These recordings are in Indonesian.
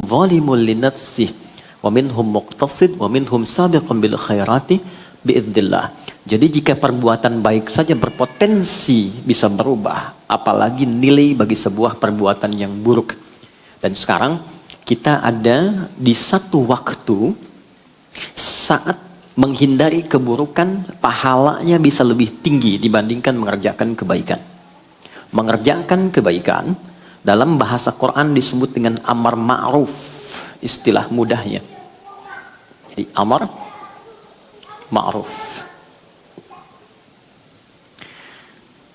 zalimun li nafsihi wa minhum muqtasid wa minhum sabiqun bil khairati biidznillah. Jadi jika perbuatan baik saja berpotensi bisa berubah, apalagi nilai bagi sebuah perbuatan yang buruk. Dan sekarang kita ada di satu waktu saat menghindari keburukan pahalanya bisa lebih tinggi dibandingkan mengerjakan kebaikan. Mengerjakan kebaikan dalam bahasa Quran disebut dengan amar ma'ruf, istilah mudahnya. Jadi amar ma'ruf.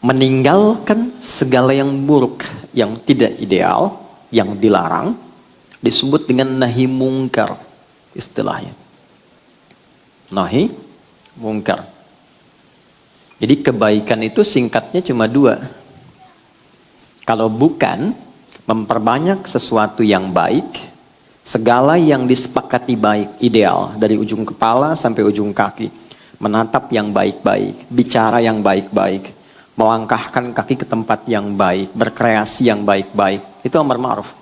Meninggalkan segala yang buruk, yang tidak ideal, yang dilarang, disebut dengan nahi mungkar, istilahnya. Nahi mungkar. Jadi kebaikan itu singkatnya cuma dua. Kalau bukan memperbanyak sesuatu yang baik, segala yang disepakati baik, ideal, dari ujung kepala sampai ujung kaki, menatap yang baik-baik, bicara yang baik-baik, melangkahkan kaki ke tempat yang baik, berkreasi yang baik-baik, itu amar ma'ruf.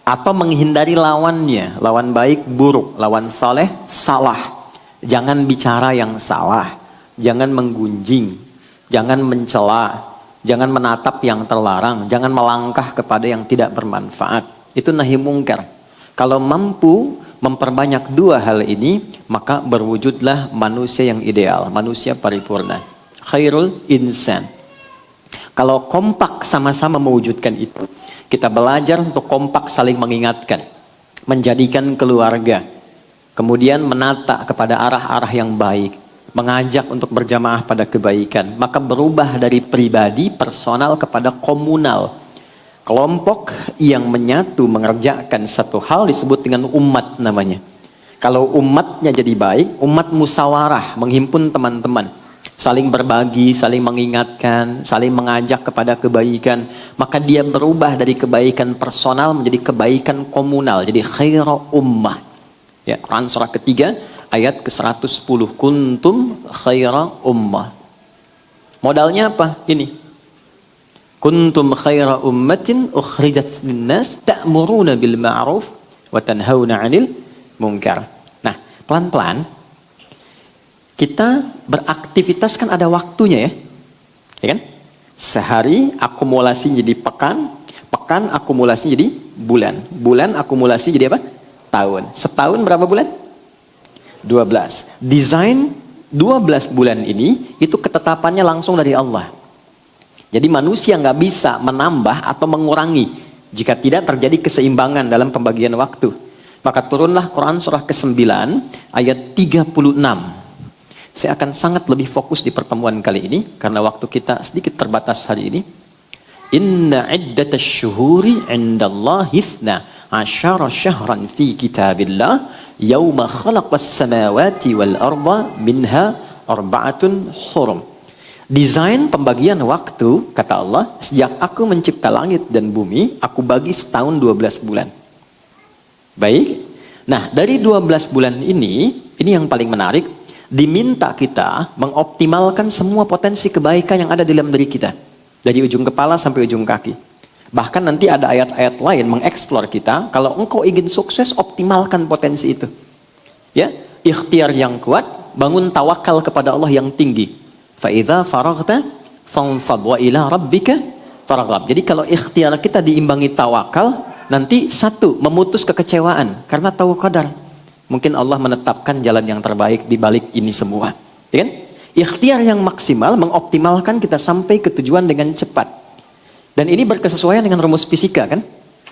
Atau menghindari lawannya, lawan baik buruk, lawan saleh salah. Jangan bicara yang salah, jangan menggunjing, jangan mencela, jangan menatap yang terlarang, jangan melangkah kepada yang tidak bermanfaat. Itu nahi mungkar. Kalau mampu memperbanyak dua hal ini, maka berwujudlah manusia yang ideal, manusia paripurna. Khairul insan. Kalau kompak sama-sama mewujudkan itu, kita belajar untuk kompak saling mengingatkan, menjadikan keluarga, kemudian menata kepada arah-arah yang baik, mengajak untuk berjamaah pada kebaikan, maka berubah dari pribadi personal kepada komunal. Kelompok yang menyatu mengerjakan satu hal disebut dengan umat namanya. Kalau umatnya jadi baik, umat musyawarah, menghimpun teman-teman, saling berbagi, saling mengingatkan, saling mengajak kepada kebaikan, maka dia berubah dari kebaikan personal menjadi kebaikan komunal, jadi khairu ummah. Ya, Quran surah ketiga ayat ke-110, kuntum khaira ummah. Modalnya apa? Ini. Kuntum khaira ummatin ukhrijat linnas ta'muruna bil ma'ruf wa tanhauna 'anil munkar. Nah, pelan-pelan kita beraktivitas kan ada waktunya ya. Ya kan? Sehari akumulasi jadi pekan, pekan akumulasi jadi bulan, bulan akumulasi jadi apa? Tahun. Setahun berapa bulan? 12. Desain 12 bulan ini itu ketetapannya langsung dari Allah. Jadi manusia nggak bisa menambah atau mengurangi jika tidak terjadi keseimbangan dalam pembagian waktu. Maka turunlah Quran surah ke-9 ayat 36. Saya akan sangat lebih fokus di pertemuan kali ini karena waktu kita sedikit terbatas hari ini. Inna iddatash syuhuri 'indallahi 12 syahran fi kitabillah yauma khalaqas samawati wal arda minha arba'atun hurum. Desain pembagian waktu, kata Allah, sejak aku mencipta langit dan bumi, aku bagi setahun 12 bulan. Baik. Nah, dari 12 bulan ini yang paling menarik, diminta kita mengoptimalkan semua potensi kebaikan yang ada di dalam diri kita. Dari ujung kepala sampai ujung kaki. Bahkan nanti ada ayat-ayat lain mengeksplor kita, kalau engkau ingin sukses, optimalkan potensi itu. Ya, ikhtiar yang kuat, bangun tawakal kepada Allah yang tinggi. Fa'idha faraghta fanfad wa ila rabbika faraghab. Jadi kalau ikhtiar kita diimbangi tawakal, nanti satu, memutus kekecewaan karena tahu qadar. Mungkin Allah menetapkan jalan yang terbaik di balik ini semua. Ya kan? Ikhtiar yang maksimal mengoptimalkan kita sampai ke tujuan dengan cepat. Dan ini berkesesuaian dengan rumus fisika kan?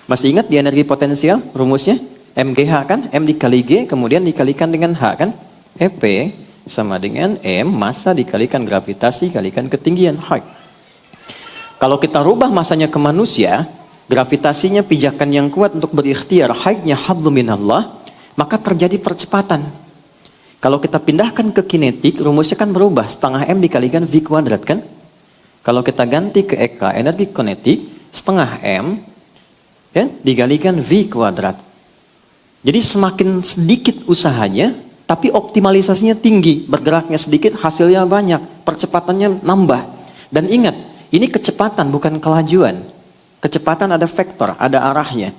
Masih ingat di energi potensial rumusnya? MGH kan? M dikali G kemudian dikalikan dengan H kan? EP sama dengan M massa dikalikan gravitasi kalikan ketinggian height. Kalau kita rubah masanya ke manusia, gravitasinya pijakan yang kuat untuk berikhtiar, heightnya hablum minallah, maka terjadi percepatan. Kalau kita pindahkan ke kinetik, rumusnya kan berubah, setengah M dikalikan V kuadrat kan? Kalau kita ganti ke EK, energi kinetik, setengah M ya, dikalikan V kuadrat. Jadi semakin sedikit usahanya, tapi optimalisasinya tinggi, bergeraknya sedikit, hasilnya banyak, percepatannya nambah. Dan ingat, ini kecepatan bukan kelajuan. Kecepatan ada vektor, ada arahnya.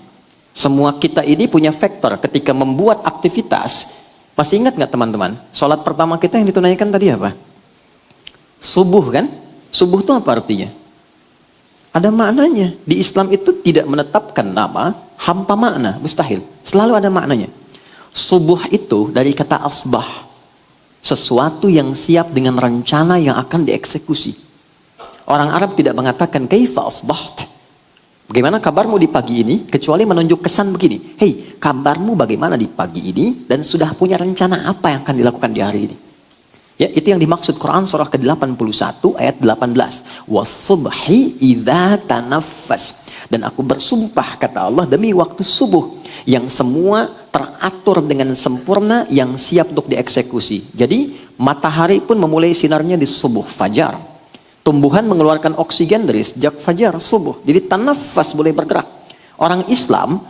Semua kita ini punya faktor ketika membuat aktivitas. Masih ingat nggak teman-teman? Sholat pertama kita yang ditunaikan tadi apa? Subuh kan? Subuh itu apa artinya? Ada maknanya. Di Islam itu tidak menetapkan nama hampa makna, mustahil. Selalu ada maknanya. Subuh itu dari kata asbah, sesuatu yang siap dengan rencana yang akan dieksekusi. Orang Arab tidak mengatakan kaifa asbaht, bagaimana kabarmu di pagi ini, kecuali menunjuk kesan begini, hei, kabarmu bagaimana di pagi ini, dan sudah punya rencana apa yang akan dilakukan di hari ini. Ya, itu yang dimaksud Quran surah ke-81 ayat 18. Was-subhi idza tanaffas. Dan aku bersumpah, kata Allah, demi waktu subuh yang semua teratur dengan sempurna, yang siap untuk dieksekusi. Jadi matahari pun memulai sinarnya di subuh, fajar. Tumbuhan mengeluarkan oksigen dari sejak fajar, subuh. Jadi tanafas, boleh bergerak. Orang Islam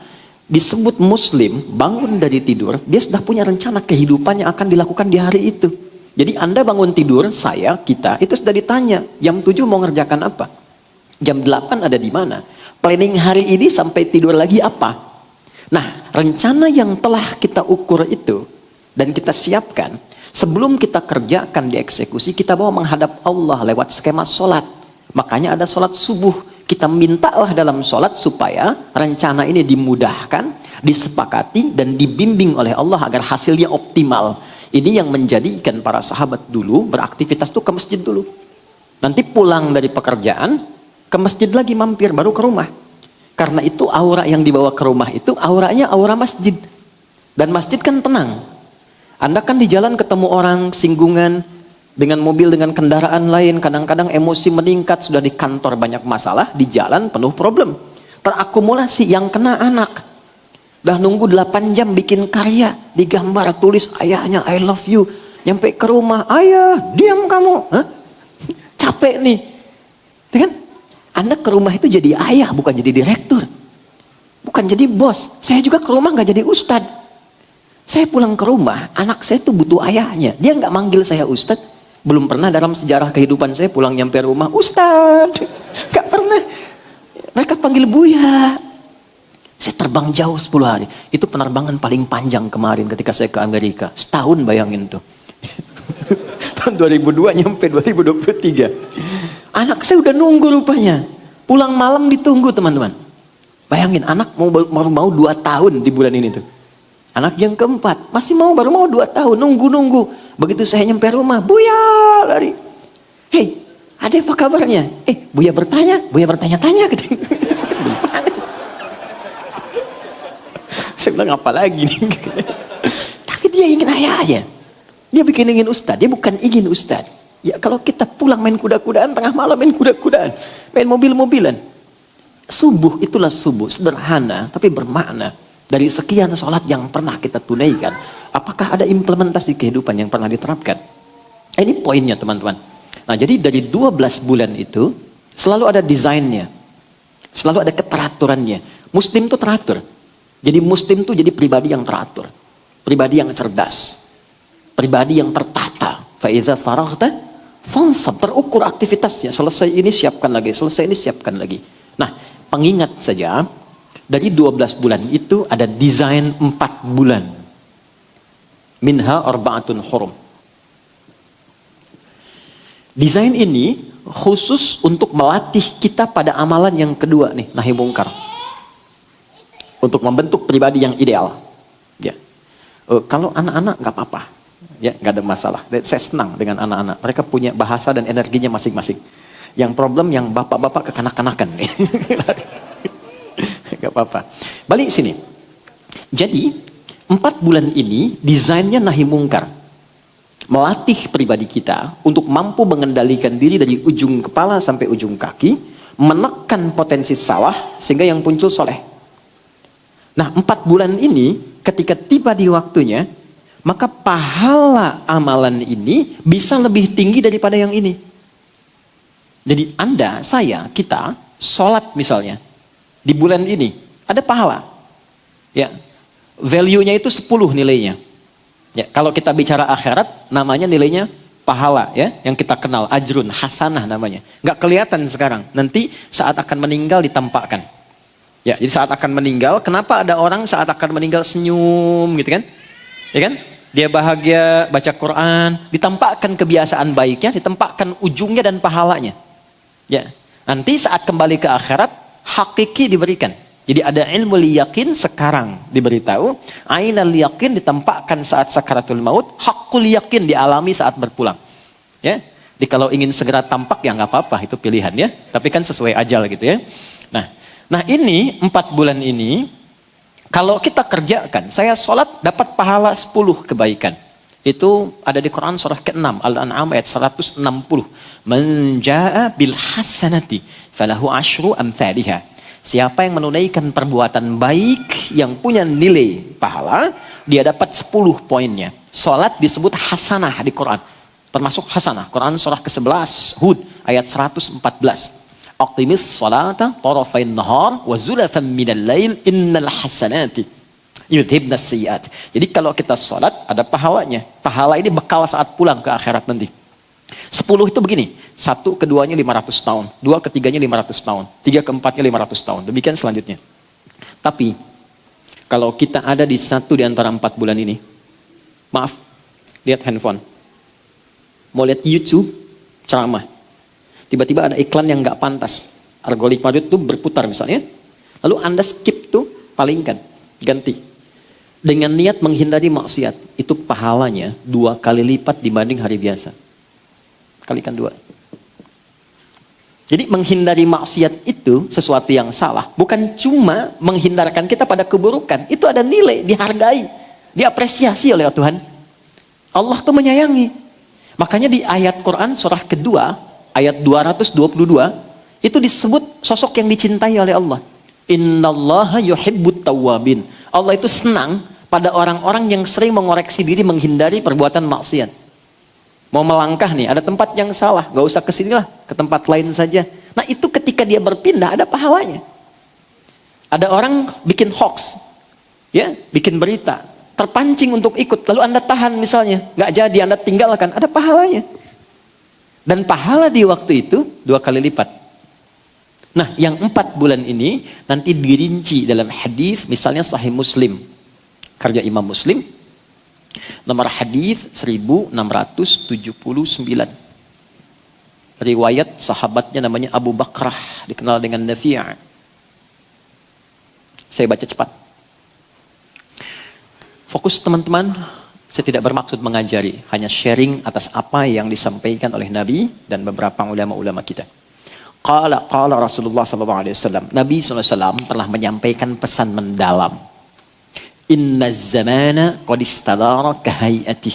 disebut muslim, bangun dari tidur, dia sudah punya rencana kehidupan yang akan dilakukan di hari itu. Jadi Anda bangun tidur, saya, kita, itu sudah ditanya, jam 7 mau ngerjakan apa? Jam 8 ada di mana? Planning hari ini sampai tidur lagi apa? Nah, rencana yang telah kita ukur itu, dan kita siapkan, sebelum kita kerjakan dieksekusi, kita bawa menghadap Allah lewat skema sholat. Makanya ada sholat subuh. Kita mintalah dalam sholat supaya rencana ini dimudahkan, disepakati, dan dibimbing oleh Allah agar hasilnya optimal. Ini yang menjadikan para sahabat dulu beraktivitas tuh ke masjid dulu. Nanti pulang dari pekerjaan, ke masjid lagi mampir, baru ke rumah. Karena itu aura yang dibawa ke rumah itu auranya aura masjid. Dan masjid kan tenang. Anda kan di jalan ketemu orang singgungan dengan mobil, dengan kendaraan lain, kadang-kadang emosi meningkat, sudah di kantor banyak masalah, di jalan penuh problem. Terakumulasi, yang kena anak. Dah nunggu 8 jam bikin karya, digambar, tulis ayahnya I love you. Nyampe ke rumah, ayah diam kamu. Hah? Capek nih. Kan? Anda ke rumah itu jadi ayah, bukan jadi direktur. Bukan jadi bos. Saya juga ke rumah gak jadi ustad. Saya pulang ke rumah, anak saya tuh butuh ayahnya. Dia gak manggil saya ustad. Belum pernah dalam sejarah kehidupan saya pulang nyampe rumah, ustad. Gak pernah. Mereka panggil Buya. Saya terbang jauh 10 hari. Itu penerbangan paling panjang kemarin ketika saya ke Amerika. Setahun, bayangin tuh. Tahun 2002 nyampe 2023. Anak saya udah nunggu rupanya. Pulang malam ditunggu, teman-teman. Bayangin, anak mau 2 tahun di bulan ini tuh. Anak yang keempat masih baru mau 2 tahun, nunggu. Begitu saya nyampe rumah, Buya lari. Hei, ada apa kabarnya? Buya bertanya-tanya. Saya bilang apa lagi nih? Tapi dia ingin ayahnya. Dia ingin ustad. Dia bukan ingin ustad. Ya kalau kita pulang main kuda-kudaan, tengah malam main kuda-kudaan, main mobil-mobilan. Subuh itulah subuh, sederhana tapi bermakna. Dari sekian sholat yang pernah kita tunaikan, apakah ada implementasi kehidupan yang pernah diterapkan? Ini poinnya, teman-teman. Nah, jadi dari 12 bulan itu selalu ada desainnya, selalu ada keteraturannya. Muslim itu teratur. Jadi Muslim itu jadi pribadi yang teratur, pribadi yang cerdas, pribadi yang tertata. Faiza faraghta fansab, terukur aktivitasnya. Selesai ini siapkan lagi, selesai ini siapkan lagi. Nah, pengingat saja, dari 12 bulan itu ada desain 4 bulan. Minha arba'atun hurum. Desain ini khusus untuk melatih kita pada amalan yang kedua nih, nahi mungkar. Untuk membentuk pribadi yang ideal. Ya. Kalau anak-anak nggak apa-apa, ya nggak ada masalah. Saya senang dengan anak-anak. Mereka punya bahasa dan energinya masing-masing. Yang problem yang bapak-bapak kekanak-kanakan. Nggak apa-apa. Balik sini. Jadi 4 bulan ini desainnya nahi mungkar. Melatih pribadi kita untuk mampu mengendalikan diri dari ujung kepala sampai ujung kaki, menekan potensi salah sehingga yang muncul soleh. Nah, 4 bulan ini ketika tiba di waktunya, maka pahala amalan ini bisa lebih tinggi daripada yang ini. Jadi Anda, saya, kita sholat misalnya di bulan ini ada pahala. Ya, value-nya itu 10 nilainya. Ya, kalau kita bicara akhirat, namanya nilainya pahala, ya, yang kita kenal ajrun hasanah namanya. Nggak kelihatan sekarang. Nanti saat akan meninggal ditampakkan. Ya, jadi saat akan meninggal, kenapa ada orang saat akan meninggal senyum gitu kan? Ya kan? Dia bahagia baca Quran, ditampakkan kebiasaan baiknya, ditampakkan ujungnya dan pahalanya. Ya. Nanti saat kembali ke akhirat, hakiki diberikan. Jadi ada ilmu yakin sekarang diberitahu, ainal yakin ditampakkan saat sakaratul maut, hakul yakin dialami saat berpulang. Ya. Jadi kalau ingin segera tampak ya nggak apa-apa, itu pilihan ya. Tapi kan sesuai ajal gitu ya. Nah ini 4 bulan ini, kalau kita kerjakan, saya sholat dapat pahala 10 kebaikan. Itu ada di Quran surah ke-6, Al-An'am ayat 160. Man jaa bil hasanati falahu asyru amthaliha. Siapa yang menunaikan perbuatan baik yang punya nilai pahala, dia dapat 10 poinnya. Sholat disebut hasanah di Quran. Termasuk hasanah. Quran surah ke-11, Hud ayat 114. Aqimis salata tarafain nahar wa zulafan minal lail innal hasanati yudhibnas sayyiat. Jadi kalau kita salat ada pahalanya. Pahala ini bekal saat pulang ke akhirat nanti. 10 itu begini, 1 keduanya 500 tahun, 2 ketiganya 500 tahun, 3 keempatnya 500 tahun. Demikian selanjutnya. Tapi kalau kita ada di satu di antara 4 bulan ini, maaf, lihat handphone. Mau lihat YouTube, ceramah. Tiba-tiba ada iklan yang nggak pantas. Algoritma itu berputar misalnya. Lalu Anda skip tuh, palingkan, ganti. Dengan niat menghindari maksiat, itu pahalanya 2 kali lipat dibanding hari biasa. Kalikan 2. Jadi menghindari maksiat itu sesuatu yang salah. Bukan cuma menghindarkan kita pada keburukan. Itu ada nilai, dihargai, diapresiasi oleh Tuhan. Allah tuh menyayangi. Makanya di ayat Quran surah kedua, ayat 222, itu disebut sosok yang dicintai oleh Allah. Innallaha yuhibbut tawwabin. Allah itu senang pada orang-orang yang sering mengoreksi diri menghindari perbuatan maksiat. Mau melangkah nih, ada tempat yang salah, gak usah ke sini lah, ke tempat lain saja. Nah itu ketika dia berpindah ada pahalanya. Ada orang bikin hoax, ya, bikin berita, terpancing untuk ikut, lalu Anda tahan misalnya, gak jadi, Anda tinggalkan, ada pahalanya. Dan pahala di waktu itu 2 kali lipat. Nah, yang 4 bulan ini nanti dirinci dalam hadis, misalnya Sahih Muslim, karya Imam Muslim, nomor hadis 1679. Riwayat sahabatnya namanya Abu Bakrah, dikenal dengan Nafi'. Saya baca cepat. Fokus teman-teman, saya tidak bermaksud mengajari, hanya sharing atas apa yang disampaikan oleh Nabi dan beberapa ulama-ulama kita. Qala Rasulullah SAW. Nabi SAW telah menyampaikan pesan mendalam. Inna zamana qad istadara kahayatih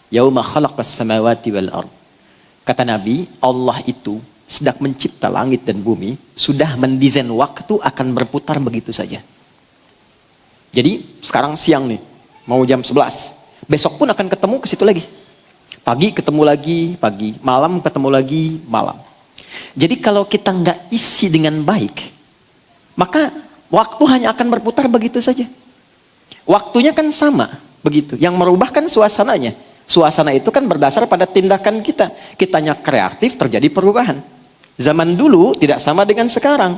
yauma khalaqas samawati wal ard. Kata Nabi, Allah itu sedang mencipta langit dan bumi, sudah mendesain waktu akan berputar begitu saja. Jadi sekarang siang nih, mau jam 11. Besok pun akan ketemu ke situ lagi. Pagi ketemu lagi, pagi. Malam ketemu lagi, malam. Jadi kalau kita nggak isi dengan baik, maka waktu hanya akan berputar begitu saja. Waktunya kan sama, begitu. Yang merubah kan suasananya. Suasana itu kan berdasar pada tindakan kita. Kitanya kreatif, terjadi perubahan. Zaman dulu tidak sama dengan sekarang.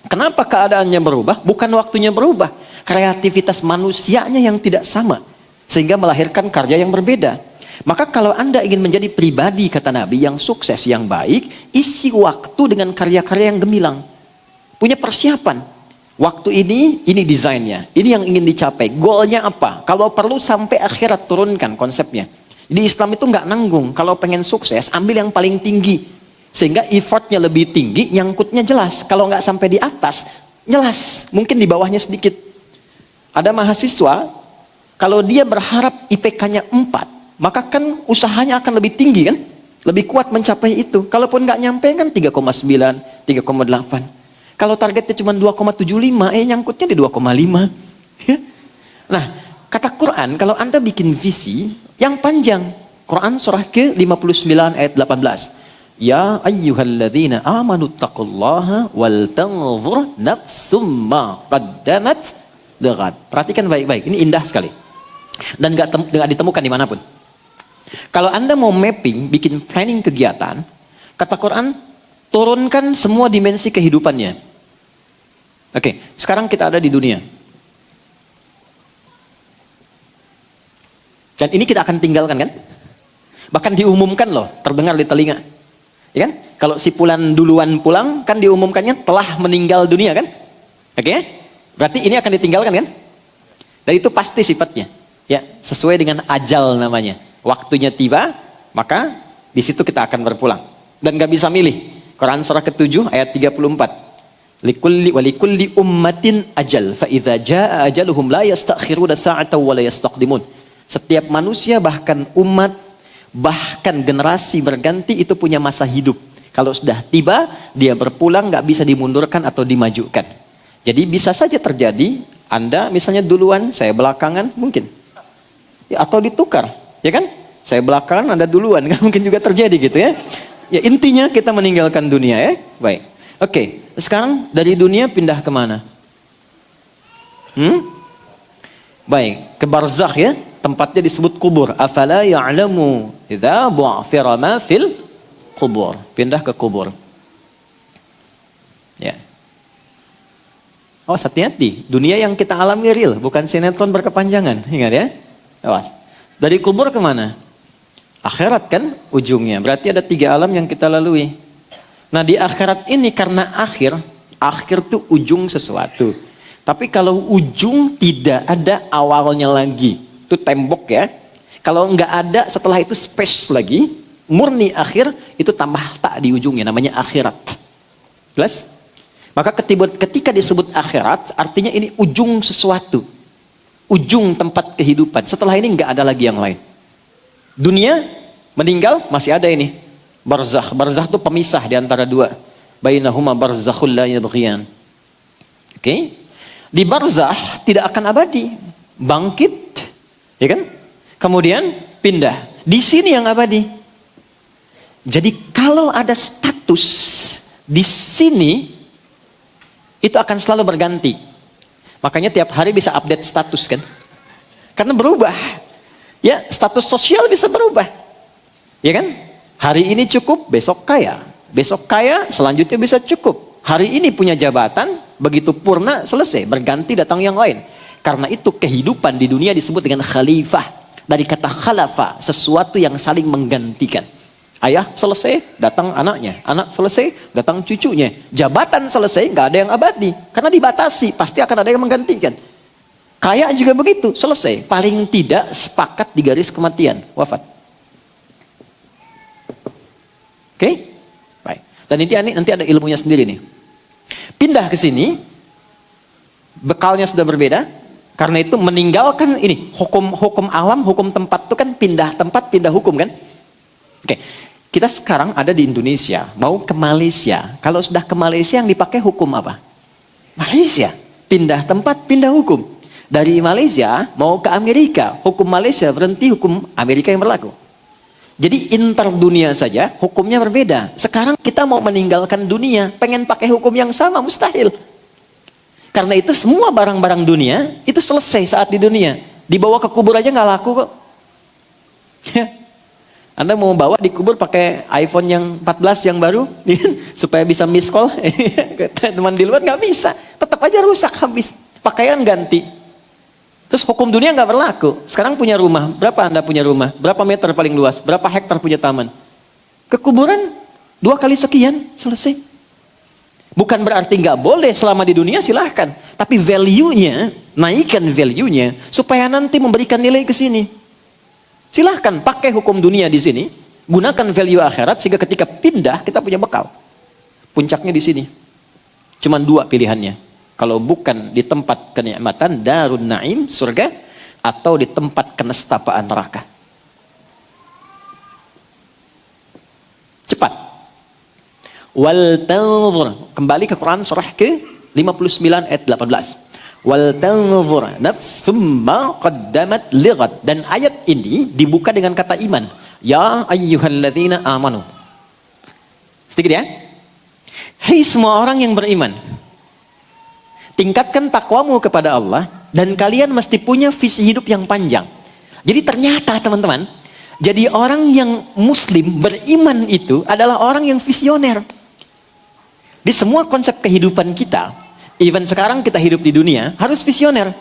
Kenapa keadaannya berubah? Bukan waktunya berubah. Kreativitas manusianya yang tidak sama. Sehingga melahirkan karya yang berbeda. Maka kalau Anda ingin menjadi pribadi, kata Nabi, yang sukses, yang baik, isi waktu dengan karya-karya yang gemilang. Punya persiapan. Waktu ini desainnya. Ini yang ingin dicapai. Goalnya apa? Kalau perlu sampai akhirat turunkan konsepnya. Di Islam itu nggak nanggung. Kalau pengen sukses, ambil yang paling tinggi. Sehingga effortnya lebih tinggi, nyangkutnya jelas. Kalau nggak sampai di atas, jelas. Mungkin di bawahnya sedikit. Ada mahasiswa, kalau dia berharap IPK-nya 4, maka kan usahanya akan lebih tinggi kan? Lebih kuat mencapai itu. Kalaupun nggak nyampe kan 3,9, 3,8. Kalau targetnya cuma 2,75, nyangkutnya di 2,5. Nah, kata Quran, kalau Anda bikin visi yang panjang, Quran surah ke-59 ayat 18. Ya ayyuhalladzina amanu taqullaha wal tanzur nafsum ma qaddamat lighad. Perhatikan baik-baik, ini indah sekali. Dan nggak ditemukan dimanapun. Kalau Anda mau mapping, bikin planning kegiatan, kata Quran, turunkan semua dimensi kehidupannya. Oke, sekarang kita ada di dunia. Dan ini kita akan tinggalkan kan? Bahkan diumumkan loh, terdengar di telinga. Ya kan? Kalau si Fulan duluan pulang, kan diumumkannya telah meninggal dunia kan? Oke? Berarti ini akan ditinggalkan kan? Dan itu pasti sifatnya. Ya, sesuai dengan ajal namanya. Waktunya tiba, maka di situ kita akan berpulang. Dan gak bisa milih. Quran surah ke-7 ayat 34. Walikulli ummatin ajal, fa idza jaa ajaluhum la yastakhiruna sa'atan wa la yastaqdimun. Setiap manusia, bahkan umat, bahkan generasi berganti itu punya masa hidup. Kalau sudah tiba, dia berpulang, nggak bisa dimundurkan atau dimajukan. Jadi bisa saja terjadi, Anda misalnya duluan, saya belakangan, mungkin. Ya, atau ditukar, ya kan? Saya belakangan, Anda duluan, kan mungkin juga terjadi gitu ya. Ya intinya kita meninggalkan dunia ya. Baik. Oke, sekarang dari dunia pindah kemana? Baik, ke barzakh ya. Tempatnya disebut kubur. Afala ya'lamu idza bu'thira ma fil kubur. Pindah ke kubur. Ya. Oh, hati-hati. Dunia yang kita alami real, bukan sinetron berkepanjangan. Ingat ya. Awas. Dari kubur kemana? Akhirat kan ujungnya. Berarti ada 3 alam yang kita lalui. Nah, di akhirat ini karena akhir itu ujung sesuatu. Tapi kalau ujung tidak ada awalnya lagi. Itu tembok ya. Kalau nggak ada setelah itu space lagi, murni akhir, itu tambah tak di ujungnya, namanya akhirat. Jelas? Maka ketika disebut akhirat, artinya ini ujung sesuatu. Ujung tempat kehidupan. Setelah ini nggak ada lagi yang lain. Dunia, meninggal, masih ada ini. Barzakh. Barzakh itu pemisah di antara dua. Bainahuma barzakhul la yabghiyan. Oke? Di barzakh tidak akan abadi. Bangkit. Ya kan? Kemudian pindah. Di sini yang abadi. Jadi kalau ada status di sini, itu akan selalu berganti. Makanya tiap hari bisa update status kan? Karena berubah. Ya, status sosial bisa berubah. Ya kan? Hari ini cukup, besok kaya. Besok kaya, selanjutnya bisa cukup. Hari ini punya jabatan, begitu purna, selesai. Berganti datang yang lain. Karena itu kehidupan di dunia disebut dengan khalifah. Dari kata khalafa, sesuatu yang saling menggantikan. Ayah selesai, datang anaknya. Anak selesai, datang cucunya. Jabatan selesai, nggak ada yang abadi. Karena dibatasi, pasti akan ada yang menggantikan. Kaya juga begitu, selesai. Paling tidak sepakat di garis kematian, wafat. Oke? Baik. Dan nanti ada ilmunya sendiri nih. Pindah ke sini, bekalnya sudah berbeda. Karena itu meninggalkan ini hukum alam, hukum tempat itu kan pindah tempat, pindah hukum kan? Oke. Kita sekarang ada di Indonesia, mau ke Malaysia. Kalau sudah ke Malaysia yang dipakai hukum apa? Malaysia. Pindah tempat, pindah hukum. Dari Malaysia mau ke Amerika, hukum Malaysia berhenti, hukum Amerika yang berlaku. Jadi inter dunia saja hukumnya berbeda. Sekarang kita mau meninggalkan dunia, pengen pakai hukum yang sama, mustahil. Karena itu semua barang-barang dunia itu selesai saat di dunia. Dibawa ke kubur aja nggak laku kok. Anda mau bawa di kubur pakai iPhone yang 14 yang baru supaya bisa miss call. Teman di luar nggak bisa, tetap aja rusak habis. Pakaian ganti. Terus hukum dunia nggak berlaku. Sekarang punya rumah, berapa Anda punya rumah? Berapa meter paling luas? Berapa hektar punya taman? Ke kuburan 2 kali sekian, selesai. Bukan berarti nggak boleh selama di dunia, silahkan. Tapi value-nya, naikkan value-nya supaya nanti memberikan nilai ke sini. Silahkan pakai hukum dunia di sini, gunakan value akhirat sehingga ketika pindah kita punya bekal. Puncaknya di sini. Cuman 2 pilihannya. Kalau bukan di tempat kenikmatan darun naim, surga, atau di tempat kenestapaan neraka. Cepat. Wal tanzur, kembali ke Quran surah ke-59 ayat 18. Wal tanzur nafsum ma qaddamat lighad. Dan ayat ini dibuka dengan kata iman. Ya ayyuhalladzina amanu. Sedikit ya. Hei semua orang yang beriman, tingkatkan takwamu kepada Allah dan kalian mesti punya visi hidup yang panjang. Jadi ternyata teman-teman, jadi orang yang muslim beriman itu adalah orang yang visioner. Di semua konsep kehidupan kita, Even sekarang kita hidup di dunia harus visioner.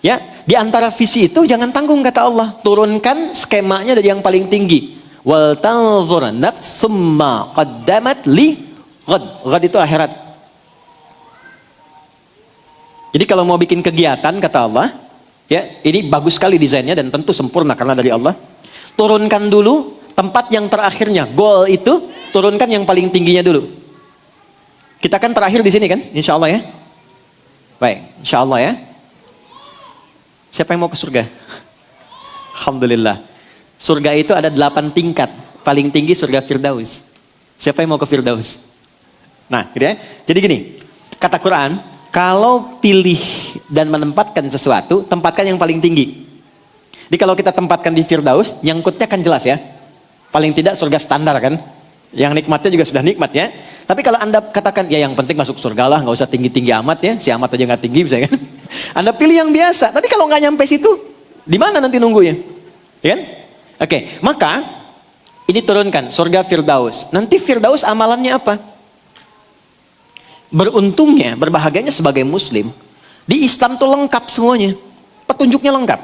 Ya, di antara visi itu jangan tanggung kata Allah, turunkan skemanya dari yang paling tinggi. Wal tanzur nafsum ma qaddamat li ghad. Ghad itu akhirat. Jadi kalau mau bikin kegiatan kata Allah, ya, ini bagus sekali desainnya dan tentu sempurna karena dari Allah. Turunkan dulu tempat yang terakhirnya, goal itu turunkan yang paling tingginya dulu. Kita kan terakhir di sini kan, insya Allah ya. Baik, insya Allah ya. Siapa yang mau ke surga? Alhamdulillah. Surga itu ada 8 tingkat. Paling tinggi surga Firdaus. Siapa yang mau ke Firdaus? Nah, gitu ya. Jadi gini, kata Quran, kalau pilih dan menempatkan sesuatu, tempatkan yang paling tinggi. Jadi kalau kita tempatkan di Firdaus, nyangkutnya kan jelas ya. Paling tidak surga standar kan. Yang nikmatnya juga sudah nikmat ya. Tapi kalau Anda katakan, ya yang penting masuk surga lah, nggak usah tinggi-tinggi amat ya. Si amat aja nggak tinggi misalnya kan. Anda pilih yang biasa. Tapi kalau nggak nyampe situ, di mana nanti nunggunya? Ya kan? Oke, maka ini turunkan surga Firdaus. Nanti Firdaus amalannya apa? Beruntungnya, berbahagianya sebagai muslim, di Islam tuh lengkap semuanya. Petunjuknya lengkap.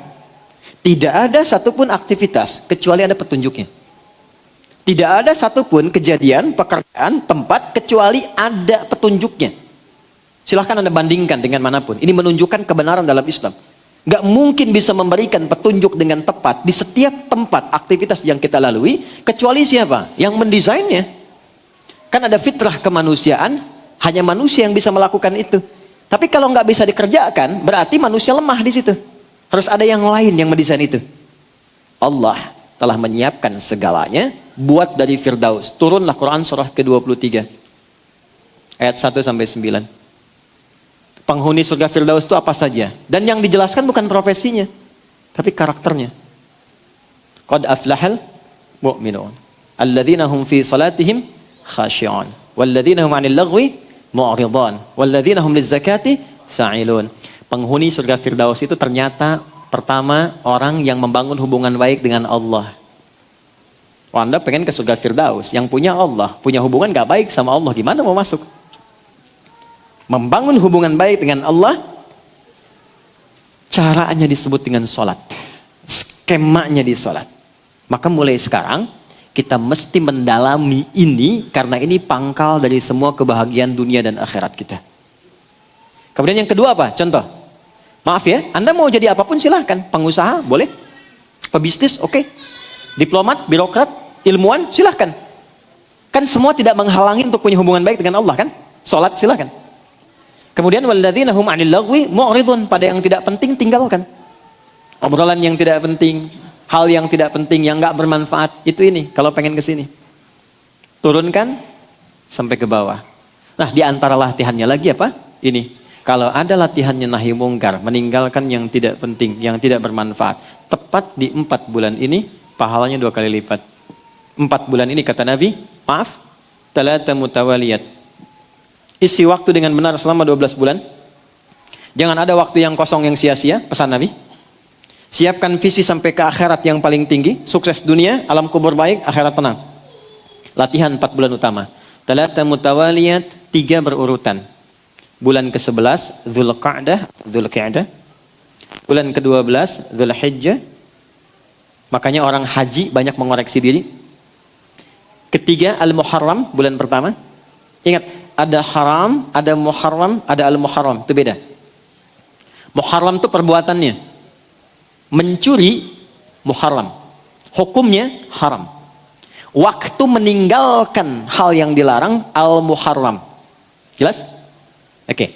Tidak ada satupun aktivitas kecuali ada petunjuknya. Tidak ada satupun kejadian, pekerjaan, tempat kecuali ada petunjuknya. Silahkan Anda bandingkan dengan manapun. Ini menunjukkan kebenaran dalam Islam. Gak mungkin bisa memberikan petunjuk dengan tepat di setiap tempat aktivitas yang kita lalui, kecuali siapa? Yang mendesainnya. Kan ada fitrah kemanusiaan, hanya manusia yang bisa melakukan itu. Tapi kalau nggak bisa dikerjakan, berarti manusia lemah di situ. Harus ada yang lain yang mendesain itu. Allah telah menyiapkan segalanya buat dari Firdaus. Turunlah Quran surah ke-23 ayat 1 sampai 9. Penghuni surga Firdaus itu apa saja? Dan yang dijelaskan bukan profesinya, tapi karakternya. Qad aflahal mu'minun alladzina hum fi salatihim khashi'un walladzina hum 'anil lagwi mu'ridun walladzina hum lizzakati sa'ilun. Penghuni surga Firdaus itu ternyata pertama orang yang membangun hubungan baik dengan Allah. Anda pengen ke surga Firdaus, yang punya Allah, punya hubungan gak baik sama Allah, gimana mau masuk? Membangun hubungan baik dengan Allah, caranya disebut dengan sholat. Skemanya di sholat. Maka mulai sekarang, kita mesti mendalami ini, karena ini pangkal dari semua kebahagiaan dunia dan akhirat kita. Kemudian yang kedua apa? Contoh. Maaf ya, Anda mau jadi apapun silahkan. Pengusaha, boleh. Pebisnis, oke. Diplomat, birokrat, ilmuwan, silahkan. Kan semua tidak menghalangi untuk punya hubungan baik dengan Allah kan? Sholat silahkan. Kemudian walladzina hum 'anil lagwi mu'ridun, pada yang tidak penting tinggalkan. Obrolan yang tidak penting, hal yang tidak penting, yang nggak bermanfaat, itu ini kalau pengen ke sini. Turunkan sampai ke bawah. Nah, di antara latihannya lagi apa? Ini. Kalau ada latihannya nahi mungkar, meninggalkan yang tidak penting, yang tidak bermanfaat, tepat di 4 bulan ini, pahalanya 2 kali lipat. 4 bulan ini kata Nabi, maaf, talata mutawaliyat. Isi waktu dengan benar selama 12 bulan. Jangan ada waktu yang kosong yang sia-sia, pesan Nabi. Siapkan visi sampai ke akhirat yang paling tinggi, sukses dunia, alam kubur baik, akhirat tenang. Latihan 4 bulan utama. Talata mutawaliyat, 3 berurutan. Bulan ke-11 Dzulqa'dah. Bulan ke-12 Dzulhijjah. Makanya orang haji banyak mengoreksi diri. Ketiga Al-Muharram, bulan pertama. Ingat, ada haram, ada muharram, ada al-muharram, itu beda. Muharram itu perbuatannya. Mencuri muharram. Hukumnya haram. Waktu meninggalkan hal yang dilarang al-muharram. Jelas? Oke.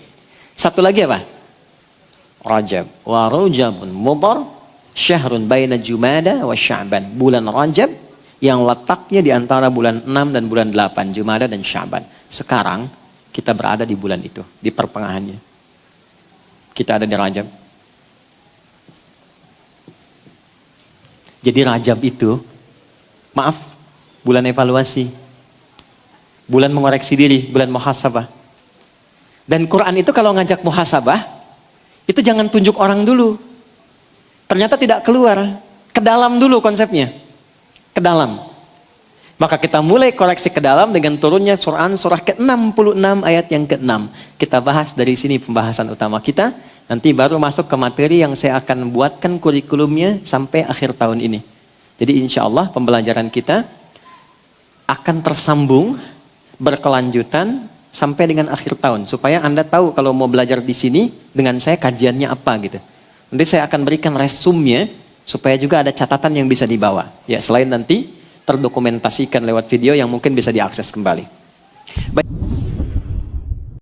Satu lagi apa? Rajab. Wa Rajabun Mudhar syahrun baina Jumada wa Sya'ban. Bulan Rajab yang letaknya di antara bulan 6 dan bulan 8, Jumada dan Sya'ban. Sekarang kita berada di bulan itu, di pertengahannya. Kita ada di Rajab. Jadi Rajab itu, maaf, bulan evaluasi. Bulan mengoreksi diri, bulan muhasabah. Dan Quran itu kalau ngajak muhasabah, itu jangan tunjuk orang dulu. Ternyata tidak keluar. Ke dalam dulu konsepnya. Ke dalam. Maka kita mulai koreksi ke dalam dengan turunnya surah ke-66 ayat yang ke-6. Kita bahas dari sini pembahasan utama kita. Nanti baru masuk ke materi yang saya akan buatkan kurikulumnya sampai akhir tahun ini. Jadi insya Allah pembelajaran kita akan tersambung, berkelanjutan sampai dengan akhir tahun. Supaya Anda tahu kalau mau belajar di sini dengan saya kajiannya apa gitu. Nanti saya akan berikan resumnya supaya juga ada catatan yang bisa dibawa. Ya, selain nanti terdokumentasikan lewat video yang mungkin bisa diakses kembali. Baik.